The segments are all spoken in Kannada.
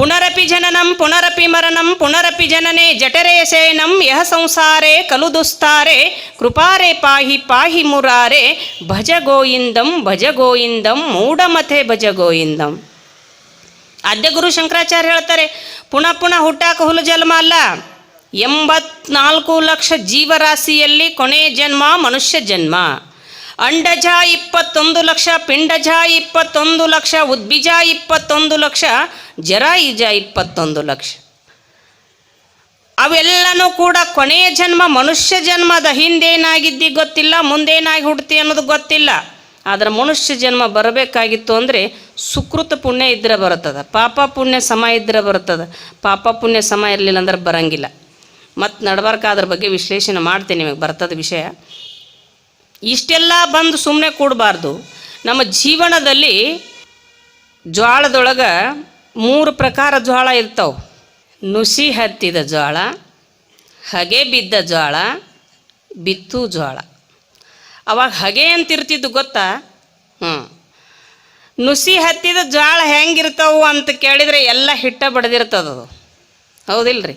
ಪುನರಪಿ ಜನನಂ ಪುನರಪಿ ಮರಣಂ ಪುನರಪಿ ಜನನೆ ಜಠರೇ ಶಯನಂ ಯಹ ಸಂಸಾರೇ ಖಲು ದುಸ್ತಾರೆ ಕೃಪಾರೆ ಪಾಹಿ ಪಾಹಿ ಮುರಾರೆ ಭಜ ಗೋವಿಂದಂ ಮೂಢಮತೆ ಭಜ ಗೋವಿಂದಂ. ಆದ್ಯ ಗುರು ಶಂಕರಾಚಾರ್ಯ ಹೇಳ್ತಾರೆ, ಪುನಃ ಪುನಃ ಹುಟ್ಟಾಕ ಹುಲು ಜನ್ಮ ಅಲ್ಲ. 84 ಲಕ್ಷ ಜೀವರಾಶಿಯಲ್ಲಿ ಕೊನೆಯ ಜನ್ಮ ಮನುಷ್ಯ ಜನ್ಮ. ಅಂಡಜ 21 ಲಕ್ಷ, ಪಿಂಡಜ 21 ಲಕ್ಷ, ಉದ್ಬಿಜ 21 ಲಕ್ಷ, ಜರಾಯುಜ 21 ಲಕ್ಷ. ಅವೆಲ್ಲನೂ ಕೂಡ ಕೊನೆಯ ಜನ್ಮ ಮನುಷ್ಯ ಜನ್ಮದ. ಹಿಂದೇನಾಗಿದ್ದಿ ಗೊತ್ತಿಲ್ಲ, ಮುಂದೇನಾಗಿ ಹುಡ್ತಿ ಅನ್ನೋದು ಗೊತ್ತಿಲ್ಲ. ಆದರೆ ಮನುಷ್ಯ ಜನ್ಮ ಬರಬೇಕಾಗಿತ್ತು ಅಂದರೆ ಸುಕೃತ ಪುಣ್ಯ ಇದ್ದರೆ ಬರ್ತದೆ, ಪಾಪ ಪುಣ್ಯ ಸಮ ಇದ್ದರೆ ಬರ್ತದೆ. ಪಾಪ ಪುಣ್ಯ ಸಮ ಇರಲಿಲ್ಲ ಅಂದ್ರೆ ಬರಂಗಿಲ್ಲ. ಮತ್ತು ನಡ್ಬಾರ್ಕ ಅದ್ರ ಬಗ್ಗೆ ವಿಶ್ಲೇಷಣೆ ಮಾಡ್ತೀನಿ, ನಿಮಗೆ ಬರ್ತದೆ ವಿಷಯ. ಇಷ್ಟೆಲ್ಲ ಬಂದು ಸುಮ್ಮನೆ ಕೂಡಬಾರ್ದು. ನಮ್ಮ ಜೀವನದಲ್ಲಿ ಜ್ವಾಳದೊಳಗೆ 3 ಪ್ರಕಾರ ಜ್ವಾಳ ಇರ್ತಾವೆ. ನುಸಿ ಹತ್ತಿದ ಜ್ವಾಳ, ಹಗೆ ಬಿದ್ದ ಜ್ವಾಳ, ಬಿತ್ತು ಜ್ವಾಳ. ಅವಾಗ ಹಗೆ ಅಂತಿರ್ತಿದ್ದು ಗೊತ್ತಾ? ನುಸಿ ಹತ್ತಿದ ಜ್ವಾಳ ಹೆಂಗಿರ್ತಾವು ಅಂತ ಕೇಳಿದರೆ ಎಲ್ಲ ಹಿಟ್ಟ ಬಡ್ದಿರ್ತದದು, ಹೌದಿಲ್ರಿ?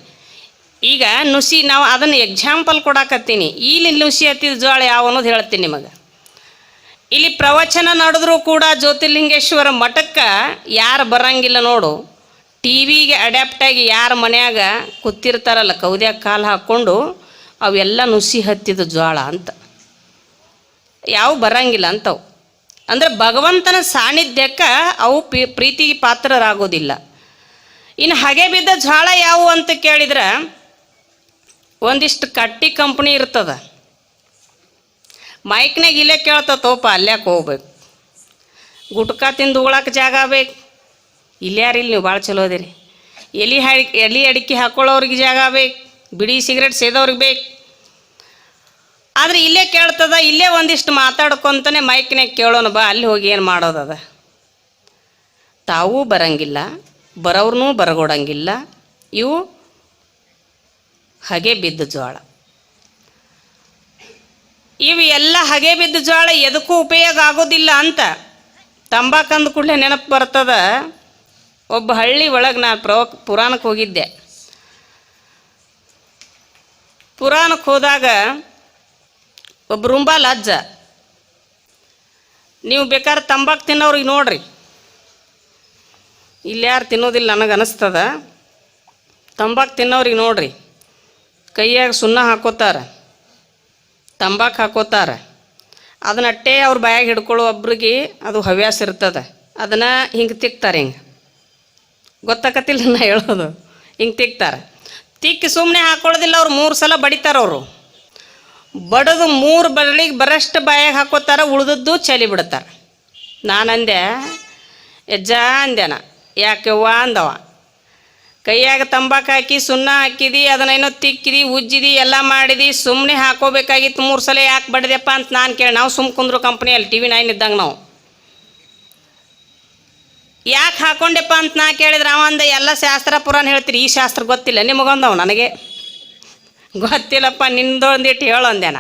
ಈಗ ನುಸಿ, ನಾವು ಅದನ್ನು ಎಕ್ಸಾಂಪಲ್ ಕೊಡಾಕತ್ತೀನಿ. ಇಲ್ಲಿ ನುಸಿ ಹತ್ತಿದ ಜ್ವಾಳ ಯಾವ ಅನ್ನೋದು ಹೇಳ್ತೀನಿ ನಿಮಗೆ. ಇಲ್ಲಿ ಪ್ರವಚನ ನಡೆದ್ರೂ ಕೂಡ ಜ್ಯೋತಿರ್ಲಿಂಗೇಶ್ವರ ಮಠಕ್ಕೆ ಯಾರು ಬರಂಗಿಲ್ಲ ನೋಡು, ಟಿ ವಿಗೆ ಅಡ್ಯಾಪ್ಟಾಗಿ ಯಾರ ಮನ್ಯಾಗ ಕೂತಿರ್ತಾರಲ್ಲ ಕೌದ್ಯಾಗ ಕಾಲು ಹಾಕ್ಕೊಂಡು, ಅವೆಲ್ಲ ನುಸಿ ಹತ್ತಿದ ಜ್ವಾಳ ಅಂತ. ಯಾವ ಬರಂಗಿಲ್ಲ ಅಂತವು. ಅಂದರೆ ಭಗವಂತನ ಸಾನ್ನಿಧ್ಯಕ್ಕೆ ಅವು ಪ್ರೀತಿಗೆ ಪಾತ್ರರಾಗೋದಿಲ್ಲ. ಇನ್ನು ಹಾಗೆ ಬಿದ್ದ ಜ್ವಾಳ ಯಾವುವು ಅಂತ ಕೇಳಿದ್ರೆ, ಒಂದಿಷ್ಟು ಕಟ್ಟಿ ಕಂಪ್ನಿ ಇರ್ತದೆ. ಮೈಕ್ನಾಗ ಇಲ್ಲೇ ಕೇಳ್ತತೋಪ, ಅಲ್ಯಾಕೆ ಹೋಗ್ಬೇಕು. ಗುಟ್ಕಾ ತಿಂದು ಉಳಕ್ಕೆ ಜಾಗ ಬೇಕು, ಇಲ್ಯಾರಿಲ್ಲ ನೀವು ಭಾಳ ಚಲೋ ಅದಿರಿ. ಎಲೆ ಅಡಿಕೆ ಹಾಕೊಳ್ಳೋರಿಗೆ ಜಾಗ ಬೇಕು, ಬಿಡಿ ಸಿಗರೇಟ್ ಸೇದೋರಿಗೆ ಬೇಕು. ಆದರೆ ಇಲ್ಲೇ ಕೇಳ್ತದ, ಇಲ್ಲೇ ಒಂದಿಷ್ಟು ಮಾತಾಡ್ಕೊತಾನೆ ಮೈಕ್ನಾಗ ಕೇಳೋಣ ಬಾ, ಅಲ್ಲಿ ಹೋಗಿ ಏನು ಮಾಡೋದದ. ತಾವೂ ಬರಂಗಿಲ್ಲ, ಬರೋರ್ನೂ ಬರಗೊಡಂಗಿಲ್ಲ. ಇವು ಹಗೆ ಬಿದ್ದ ಜ್ವಾಳ. ಇವು ಎಲ್ಲ ಹಗೆ ಬಿದ್ದ ಜ್ವಾಳ ಎದಕ್ಕೂ ಉಪಯೋಗ ಆಗೋದಿಲ್ಲ ಅಂತ. ತಂಬಾಕು ಅಂದ ಕೂಡಲೇ ನೆನಪು ಬರ್ತದ. ಒಬ್ಬ ಹಳ್ಳಿ ಒಳಗೆ ನಾನು ಪುರಾಣಕ್ಕೆ ಹೋಗಿದ್ದೆ. ಪುರಾಣಕ್ಕೆ ಹೋದಾಗ ಒಬ್ಬ ರುಂಬಾಲ ಅಜ್ಜ, ನೀವು ಬೇಕಾದ್ರೆ ತಂಬಾಕು ತಿನ್ನೋರಿಗೆ ನೋಡ್ರಿ, ಇಲ್ಲಿ ಯಾರು ತಿನ್ನೋದಿಲ್ಲ ನನಗೆ ಅನಿಸ್ತದ. ತಂಬಾಕು ತಿನ್ನೋರಿಗೆ ನೋಡ್ರಿ, ಕೈಯಾಗ ಸುಣ್ಣ ಹಾಕೋತಾರೆ, ತಂಬಾಕು ಹಾಕೋತಾರೆ. ಅದನ್ನಟ್ಟೆ ಅವ್ರ ಬಾಯಾಗ ಹಿಡ್ಕೊಳ್ಳೋ ಒಬ್ರಿಗೆ ಅದು ಹವ್ಯಾಸ ಇರ್ತದೆ. ಅದನ್ನು ಹಿಂಗೆ ತಿಕ್ತಾರೆ. ಹಿಂಗೆ ಗೊತ್ತಾಗತ್ತಿಲ್ಲ ನಾ ಹೇಳೋದು. ಹಿಂಗೆ ತಿಕ್ತಾರೆ. ತಿಕ್ಕಿ ಸುಮ್ಮನೆ ಹಾಕೊಳ್ಳೋದಿಲ್ಲ ಅವ್ರು. 3 ಸಲ ಬಡಿತಾರೆ ಅವರು. ಬಡದು 3 ಬರಲಿಗೆ ಬರಷ್ಟು ಬಾಯಾಗ ಹಾಕೋತಾರೆ, ಉಳಿದದ್ದು ಚಲಿ ಬಿಡ್ತಾರೆ. ನಾನಂದೆ, ಯಜ್ಜ ಅಂದೆನ. ಯಾಕೆವ್ವ ಅಂದವ. ಕೈಯಾಗ ತಂಬಾಕು ಹಾಕಿ ಸುಣ್ಣ ಹಾಕಿದಿ, ಅದನ್ನೇನೋ ತಿಕ್ಕಿದಿ, ಉಜ್ಜಿದಿ, ಎಲ್ಲ ಮಾಡಿದಿ, ಸುಮ್ಮನೆ ಹಾಕೋಬೇಕಾಗಿತ್ತು, 3 ಸಲ ಯಾಕೆ ಬಡ್ದೆಪ್ಪ ಅಂತ ನಾನು ಕೇಳಿ. ನಾವು ಸುಮ್ಮ ಕುಂದ್ರು ಕಂಪ್ನಿಯಲ್ಲಿ TV 9 ಇದ್ದಂಗೆ ನಾವು ಯಾಕೆ ಹಾಕೊಂಡೆಪ್ಪ ಅಂತ ನಾ ಕೇಳಿದ್ರೆ ಅವ ಅಂದ, ಎಲ್ಲ ಶಾಸ್ತ್ರ ಪುರಾಣ ಹೇಳ್ತೀರಿ, ಈ ಶಾಸ್ತ್ರ ಗೊತ್ತಿಲ್ಲ ನಿಮಗೊಂದವ. ನನಗೆ ಗೊತ್ತಿಲ್ಲಪ್ಪ, ನಿಂದೊಂದಿಟ್ಟು ಹೇಳು ಅಂದೇನ.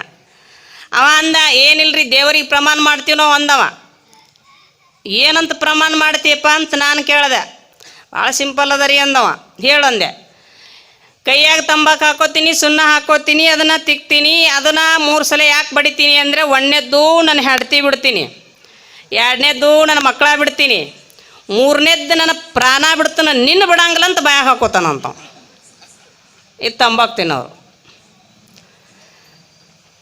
ಅವ ಅಂದ, ಏನಿಲ್ರಿ ದೇವರಿಗೆ ಪ್ರಮಾಣ ಮಾಡ್ತೀವಿ ನಾವು ಅಂದವ. ಏನಂತ ಪ್ರಮಾಣ ಮಾಡ್ತೀಯಪ್ಪ ಅಂತ ನಾನು ಕೇಳಿದೆ. ಭಾಳ ಸಿಂಪಲ್ ಅದ ರೀ ಅಂದವ. ಹೇಳಂದೆ, ಕೈಯಾಗ ತಂಬಾಕು ಹಾಕೋತೀನಿ, ಸುಣ್ಣ ಹಾಕೋತೀನಿ, ಅದನ್ನು ತಿಕ್ತೀನಿ, ಅದನ್ನು 3 ಸಲ ಯಾಕೆ ಬಡಿತೀನಿ ಅಂದರೆ, 1ನೇದ್ದು ನನ್ನ ಹೆಂಡತಿ ಬಿಡ್ತೀನಿ, 2ನೇದ್ದು ನನ್ನ ಮಕ್ಕಳ ಬಿಡ್ತೀನಿ, 3ನೇದ್ದು ನನ್ನ ಪ್ರಾಣ ಬಿಡ್ತಾನೆ, ನಿನ್ನ ಬಿಡಂಗಿಲ್ಲ ಅಂತ ಬಾಯಾಗ ಹಾಕೋತಾನಂತ. ಇದು ತಂಬಾಕು ತಿನ್ನೋರು.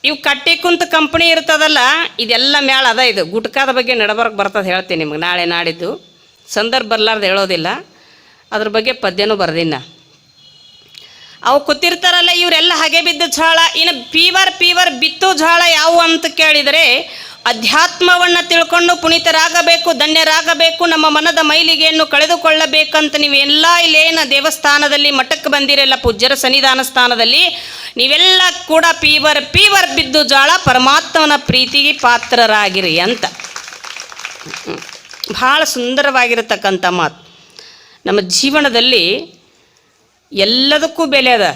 ಇವು ಕಟ್ಟಿ ಕುಂತ ಕಂಪ್ನಿ ಇರ್ತದಲ್ಲ, ಇದೆಲ್ಲ ಮ್ಯಾಲ ಅದ. ಇದು ಗುಟ್ಕಾದ ಬಗ್ಗೆ ನಡಬರ್ಕ್ ಬರ್ತದೆ, ಹೇಳ್ತೀನಿ ನಿಮ್ಗೆ ನಾಳೆ ನಾಡಿದ್ದು. ಸಂದರ್ಭ ಬರಲಾರ್ದು ಹೇಳೋದಿಲ್ಲ, ಅದ್ರ ಬಗ್ಗೆ ಪದ್ಯನೂ ಬರ್ದಿನ. ಅವು ಕೂತಿರ್ತಾರಲ್ಲ ಇವರೆಲ್ಲ ಹಾಗೆ ಬಿದ್ದ ಜ್ವಾಳ. ಇನ್ನು ಪೀವರ್ ಬಿತ್ತು ಜ್ವಾಳ ಯಾವುವು ಅಂತ ಕೇಳಿದರೆ, ಅಧ್ಯಾತ್ಮವನ್ನು ತಿಳ್ಕೊಂಡು ಪುನೀತರಾಗಬೇಕು, ಧನ್ಯರಾಗಬೇಕು, ನಮ್ಮ ಮನದ ಮೈಲಿಗೆಯನ್ನು ಕಳೆದುಕೊಳ್ಳಬೇಕಂತ ನೀವೆಲ್ಲ ಇಲ್ಲೇನು ದೇವಸ್ಥಾನದಲ್ಲಿ ಮಠಕ್ಕೆ ಬಂದಿರಲ್ಲ, ಪೂಜ್ಯರ ಸನ್ನಿಧಾನ ಸ್ಥಾನದಲ್ಲಿ, ನೀವೆಲ್ಲ ಕೂಡ ಪೀವರ್ ಬಿದ್ದು ಜ್ವಾಳ, ಪರಮಾತ್ಮನ ಪ್ರೀತಿಗೆ ಪಾತ್ರರಾಗಿರಿ ಅಂತ. ಭಾಳ ಸುಂದರವಾಗಿರತಕ್ಕಂಥ ಮಾತು. ನಮ್ಮ ಜೀವನದಲ್ಲಿ ಎಲ್ಲದಕ್ಕೂ ಬೆಲೆ ಅದ,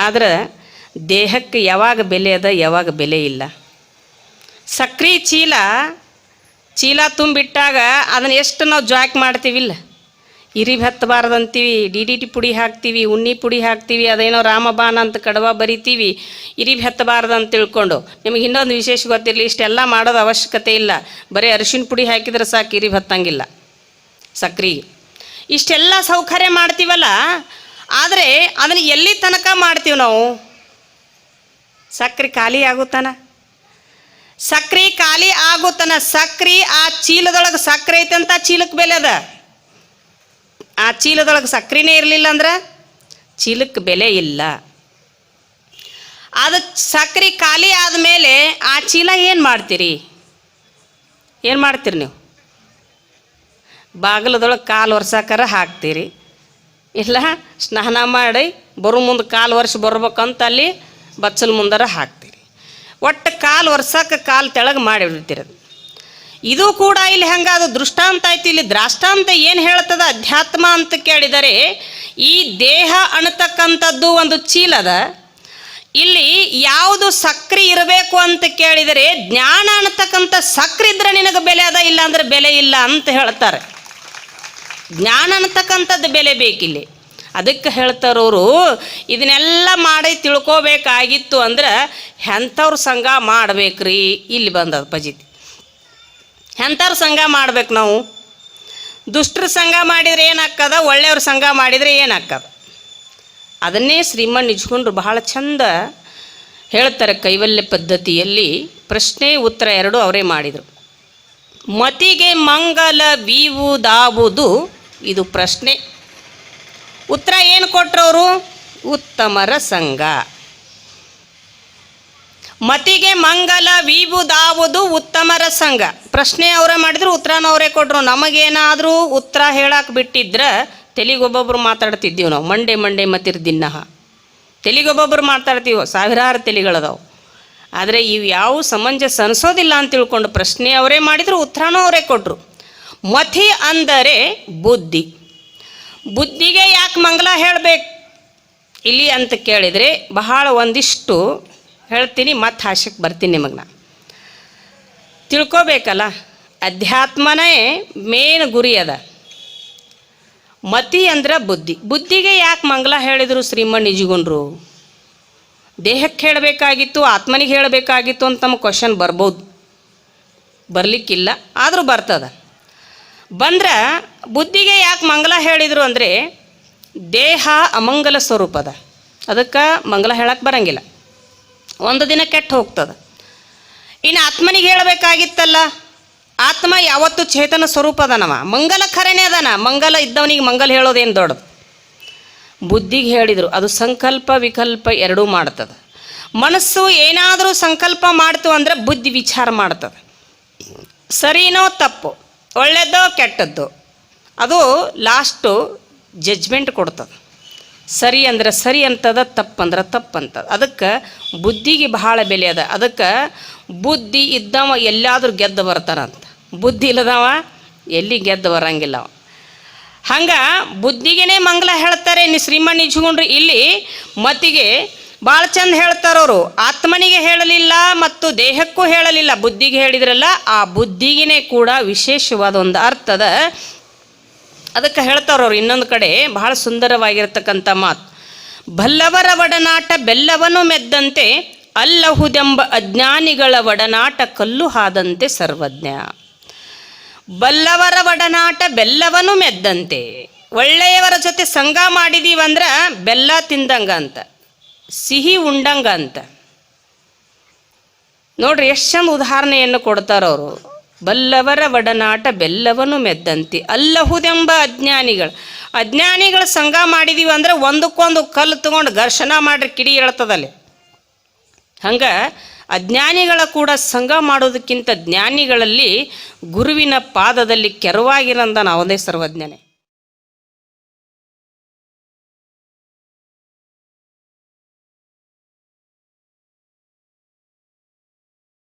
ಆದರೆ ದೇಹಕ್ಕೆ ಯಾವಾಗ ಬೆಲೆ ಅದ, ಯಾವಾಗ ಬೆಲೆ ಇಲ್ಲ. ಸಕ್ರೆ ಚೀಲ ತುಂಬಿಟ್ಟಾಗ ಅದನ್ನು ಎಷ್ಟು ನಾವು ಜಾಕ್ ಮಾಡ್ತೀವಿಲ್ಲ, ಇರಿಬ್ ಹತ್ತಬಾರ್ದಂತೀವಿ, DDT ಪುಡಿ ಹಾಕ್ತೀವಿ, ಉಣ್ಣಿ ಪುಡಿ ಹಾಕ್ತೀವಿ, ಅದೇನೋ ರಾಮಬಾಣ ಅಂತ ಕಡವ ಬರಿತೀವಿ, ಇರಿಬ್ ಹತ್ತಬಾರ್ದು ಅಂತ ತಿಳ್ಕೊಂಡು. ನಿಮಗೆ ಇನ್ನೊಂದು ವಿಶೇಷ ಗೊತ್ತಿರಲಿ, ಇಷ್ಟೆಲ್ಲ ಮಾಡೋದು ಅವಶ್ಯಕತೆ ಇಲ್ಲ. ಬರೀ ಅರಿಶಿನ ಪುಡಿ ಹಾಕಿದ್ರೆ ಸಾಕು, ಇರಿಬ್ ಹತ್ತಂಗಿಲ್ಲ ಸಕ್ರೆಗೆ. ಇಷ್ಟೆಲ್ಲ ಸೌಕರ್ಯ ಮಾಡ್ತೀವಲ್ಲ, ಆದರೆ ಅದನ್ನು ಎಲ್ಲಿ ತನಕ ಮಾಡ್ತೀವಿ ನಾವು? ಸಕ್ರೆ ಖಾಲಿ ಆಗುತ್ತಾನ, ಸಕ್ರೆ ಖಾಲಿ ಆಗುತ್ತಾನ. ಸಕ್ರೆ ಆ ಚೀಲದೊಳಗೆ ಸಕ್ರೆ ಐತೆ ಅಂತ ಚೀಲಕ್ಕೆ ಬೆಲೆ ಅದ. ಆ ಚೀಲದೊಳಗೆ ಸಕ್ರೆನೇ ಇರಲಿಲ್ಲ ಅಂದ್ರೆ ಚೀಲಕ್ಕೆ ಬೆಲೆ ಇಲ್ಲ. ಅದು ಸಕ್ರೆ ಖಾಲಿ ಆದಮೇಲೆ ಆ ಚೀಲ ಏನು ಮಾಡ್ತೀರಿ? ಏನು ಮಾಡ್ತೀರಿ ನೀವು? ಬಾಗಿಲದೊಳಗೆ ಕಾಲು ಒರ್ಸಾಕರ ಹಾಕ್ತೀರಿ, ಇಲ್ಲ ಸ್ನಾನ ಮಾಡಿ ಬರೋ ಮುಂದೆ ಕಾಲು ವರ್ಷ ಬರ್ಬೇಕಂತ ಅಲ್ಲಿ ಬಚ್ಚಲ ಮುಂದರ ಹಾಕ್ತೀರಿ. ಒಟ್ಟು ಕಾಲು ಒರ್ಸಕ್ಕೆ ಕಾಲು ತೆಳಗೆ ಮಾಡಿಬಿಡ್ತೀರದು. ಇದು ಕೂಡ ಇಲ್ಲಿ ಹೆಂಗಾದ ದೃಷ್ಟಾಂತ ಆಯ್ತು. ಇಲ್ಲಿ ದ್ರಾಷ್ಟಾಂತ ಏನು ಹೇಳ್ತದ ಅಧ್ಯಾತ್ಮ ಅಂತ ಕೇಳಿದರೆ, ಈ ದೇಹ ಅನ್ನತಕ್ಕಂಥದ್ದು ಒಂದು ಚೀಲದ. ಇಲ್ಲಿ ಯಾವುದು ಸಕ್ರೆ ಇರಬೇಕು ಅಂತ ಕೇಳಿದರೆ, ಜ್ಞಾನ ಅನ್ನತಕ್ಕಂಥ ಸಕ್ರೆ ಇದ್ರೆ ನಿನಗೆ ಬೆಲೆ ಅದ, ಇಲ್ಲ ಅಂದ್ರೆ ಬೆಲೆ ಇಲ್ಲ ಅಂತ ಹೇಳ್ತಾರೆ. ಜ್ಞಾನ ಅನ್ನತಕ್ಕಂಥದ್ದು ಬೆಲೆ ಬೇಕಿಲ್ಲಿ. ಅದಕ್ಕೆ ಹೇಳ್ತಾರವರು, ಇದನ್ನೆಲ್ಲ ಮಾಡಿ ತಿಳ್ಕೋಬೇಕಾಗಿತ್ತು ಅಂದ್ರೆ ಎಂಥವ್ರ ಸಂಘ ಮಾಡ್ಬೇಕ್ರಿ. ಇಲ್ಲಿ ಬಂದದ ಪಜಿತಿ. ಎಂಥವ್ರ ಸಂಘ ಮಾಡ್ಬೇಕು ನಾವು? ದುಷ್ಟರ ಸಂಘ ಮಾಡಿದರೆ ಏನಾಗ್ತದ, ಒಳ್ಳೆಯವ್ರ ಸಂಘ ಮಾಡಿದರೆ ಏನಾಗ್ತದ? ಅದನ್ನೇ ಶ್ರೀಮನ್ ನಿಜಗುಂಡ್ರು ಬಹಳ ಚಂದ ಹೇಳ್ತಾರೆ. ಕೈವಲ್ಯ ಪದ್ಧತಿಯಲ್ಲಿ ಪ್ರಶ್ನೆ ಉತ್ತರ ಎರಡು ಅವರೇ ಮಾಡಿದರು. ಮತಿಗೆ ಮಂಗಲವೀವುದಾವುದು ಇದು ಪ್ರಶ್ನೆ. ಉತ್ತರ ಏನು ಕೊಟ್ಟರವರು? ಉತ್ತಮರ ಸಂಘ. ಮತಿಗೆ ಮಂಗಲವೀವುದಾವುದು ಉತ್ತಮರ ಸಂಘ. ಪ್ರಶ್ನೆ ಅವರೇ ಮಾಡಿದ್ರು, ಉತ್ತರನೂ ಅವರೇ ಕೊಟ್ಟರು. ನಮಗೇನಾದರೂ ಉತ್ತರ ಹೇಳಕ್ಕೆ ಬಿಟ್ಟಿದ್ರೆ ತೆಲಿಗೊಬ್ಬೊಬ್ರು ಮಾತಾಡ್ತಿದ್ದೀವಿ ನಾವು. ಮಂಡೆ ಮತಿರ್ದಿನ್ನ ತೆಲಿಗೊಬ್ಬೊಬ್ರು ಮಾತಾಡ್ತೀವಿ, ಸಾವಿರಾರು ತೆಲಿಗಳದಾವು. ಆದರೆ ಇವು ಯಾವ ಸಮಂಜಸ ಅನಿಸೋದಿಲ್ಲ ಅಂತ ತಿಳ್ಕೊಂಡು ಪ್ರಶ್ನೆ ಅವರೇ ಮಾಡಿದ್ರು, ಉತ್ತರನೂ ಅವರೇ ಕೊಟ್ಟರು. ಮತಿ ಅಂದರೆ ಬುದ್ಧಿ. ಬುದ್ಧಿಗೆ ಯಾಕೆ ಮಂಗಲ ಹೇಳಬೇಕು ಇಲ್ಲಿ ಅಂತ ಕೇಳಿದರೆ, ಬಹಳ ಒಂದಿಷ್ಟು ಹೇಳ್ತೀನಿ, ಮತ್ತೆ ಹಾಸ್ಯಕ್ಕೆ ಬರ್ತೀನಿ ನಿಮಗೆ. ನಾನು ತಿಳ್ಕೋಬೇಕಲ್ಲ, ಅಧ್ಯಾತ್ಮನೇ ಮೇನ್ ಗುರಿ ಅದ. ಮತಿ ಅಂದ್ರೆ ಬುದ್ಧಿ. ಬುದ್ಧಿಗೆ ಯಾಕೆ ಮಂಗಲ ಹೇಳಿದರು ಶ್ರೀಮನ್ ನಿಜಗುಂಡ್ರು? ದೇಹಕ್ಕೆ ಹೇಳಬೇಕಾಗಿತ್ತು, ಆತ್ಮನಿಗೆ ಹೇಳಬೇಕಾಗಿತ್ತು ಅಂತ ನಮ್ಮ ಕ್ವಶನ್ ಬರ್ಬೋದು, ಬರಲಿಕ್ಕಿಲ್ಲ, ಆದರೂ ಬರ್ತದ. ಬಂದ್ರೆ ಬುದ್ಧಿಗೆ ಯಾಕೆ ಮಂಗಲ ಹೇಳಿದರು ಅಂದರೆ, ದೇಹ ಅಮಂಗಲ ಸ್ವರೂಪದ, ಅದಕ್ಕೆ ಮಂಗಲ ಹೇಳಕ್ಕೆ ಬರಂಗಿಲ್ಲ, ಒಂದು ದಿನ ಕೆಟ್ಟು ಹೋಗ್ತದೆ. ಇನ್ನು ಆತ್ಮನಿಗೆ ಹೇಳಬೇಕಾಗಿತ್ತಲ್ಲ, ಆತ್ಮ ಯಾವತ್ತು ಚೇತನ ಸ್ವರೂಪ ಅದನವ, ಮಂಗಲ ಖರೇನೆ ಅದನ. ಮಂಗಲ ಇದ್ದವನಿಗೆ ಮಂಗಲ ಹೇಳೋದೇನು ದೊಡ್ಡದು. ಬುದ್ಧಿಗೆ ಹೇಳಿದರು, ಅದು ಸಂಕಲ್ಪ ವಿಕಲ್ಪ ಎರಡೂ ಮಾಡ್ತದೆ. ಮನಸ್ಸು ಏನಾದರೂ ಸಂಕಲ್ಪ ಮಾಡ್ತು ಅಂದರೆ ಬುದ್ಧಿ ವಿಚಾರ ಮಾಡ್ತದೆ, ಸರಿನೋ ತಪ್ಪು, ಒಳ್ಳೆಯದೋ ಕೆಟ್ಟದ್ದು, ಅದು ಲಾಸ್ಟು ಜಜ್ಮೆಂಟ್ ಕೊಡ್ತದೆ. ಸರಿ ಅಂದ್ರೆ ಸರಿ ಅಂತದ, ತಪ್ಪಂದ್ರೆ ತಪ್ಪಂತದ. ಅದಕ್ಕೆ ಬುದ್ಧಿಗೆ ಬಹಳ ಬೆಲೆ ಅದ. ಅದಕ್ಕೆ ಬುದ್ಧಿ ಇದ್ದವ ಎಲ್ಲಾದರೂ ಗೆದ್ದು ಬರ್ತಾನಂತ, ಬುದ್ಧಿ ಇಲ್ಲದವ ಎಲ್ಲಿ ಗೆದ್ದು ಬರಂಗಿಲ್ಲ ಅವ. ಹಂಗೆ ಬುದ್ಧಿಗೇ ಮಂಗಲ ಹೇಳ್ತಾರೆ ಶ್ರೀಮನ್ ನಿಜಗುಂಡ್ರು. ಇಲ್ಲಿ ಮತಿಗೆ ಭಾಳ ಚಂದ ಹೇಳ್ತಾರವರು. ಆತ್ಮನಿಗೆ ಹೇಳಲಿಲ್ಲ ಮತ್ತು ದೇಹಕ್ಕೂ ಹೇಳಲಿಲ್ಲ, ಬುದ್ಧಿಗೆ ಹೇಳಿದ್ರಲ್ಲ, ಆ ಬುದ್ಧಿಗೆ ಕೂಡ ವಿಶೇಷವಾದ ಒಂದು ಅರ್ಥದ. ಅದಕ್ಕೆ ಹೇಳ್ತಾರವ್ರು ಇನ್ನೊಂದು ಕಡೆ ಬಹಳ ಸುಂದರವಾಗಿರ್ತಕ್ಕಂಥ ಮಾತು. ಬಲ್ಲವರ ಒಡನಾಟ ಬೆಲ್ಲವನು ಮೆದ್ದಂತೆ, ಅಲ್ಲಹುದೆಂಬ ಅಜ್ಞಾನಿಗಳ ಒಡನಾಟ ಕಲ್ಲು ಹಾದಂತೆ ಸರ್ವಜ್ಞ. ಬಲ್ಲವರ ಒಡನಾಟ ಬೆಲ್ಲವನು ಮೆದ್ದಂತೆ. ಒಳ್ಳೆಯವರ ಜೊತೆ ಸಂಘ ಮಾಡಿದೀವಂದ್ರೆ ಬೆಲ್ಲ ತಿಂದಂಗ ಅಂತ, ಸಿಹಿ ಉಂಡಂಗ ಅಂತ. ನೋಡ್ರಿ ಎಷ್ಟು ಚಂದ ಉದಾಹರಣೆಯನ್ನು ಕೊಡ್ತಾರವರು. ಬಲ್ಲವರ ಒಡನಾಟ ಬೆಲ್ಲವನು ಮೆದ್ದಂತೆ, ಅಲ್ಲಹುದೆಂಬ ಅಜ್ಞಾನಿಗಳ ಸಂಘ ಮಾಡಿದೀವಿ ಅಂದ್ರೆ ಒಂದಕ್ಕೊಂದು ಕಲ್ಲು ತಗೊಂಡು ಘರ್ಷಣ ಮಾಡ್ರಿ ಕಿಡಿ ಹೇಳ್ತದಲ್ಲಿ. ಹಂಗೆ ಅಜ್ಞಾನಿಗಳ ಕೂಡ ಸಂಘ ಮಾಡೋದಕ್ಕಿಂತ ಜ್ಞಾನಿಗಳಲ್ಲಿ ಗುರುವಿನ ಪಾದದಲ್ಲಿ ಕೆರವಾಗಿರಂದ ನಾವದೇ ಸರ್ವಜ್ಞನೇ.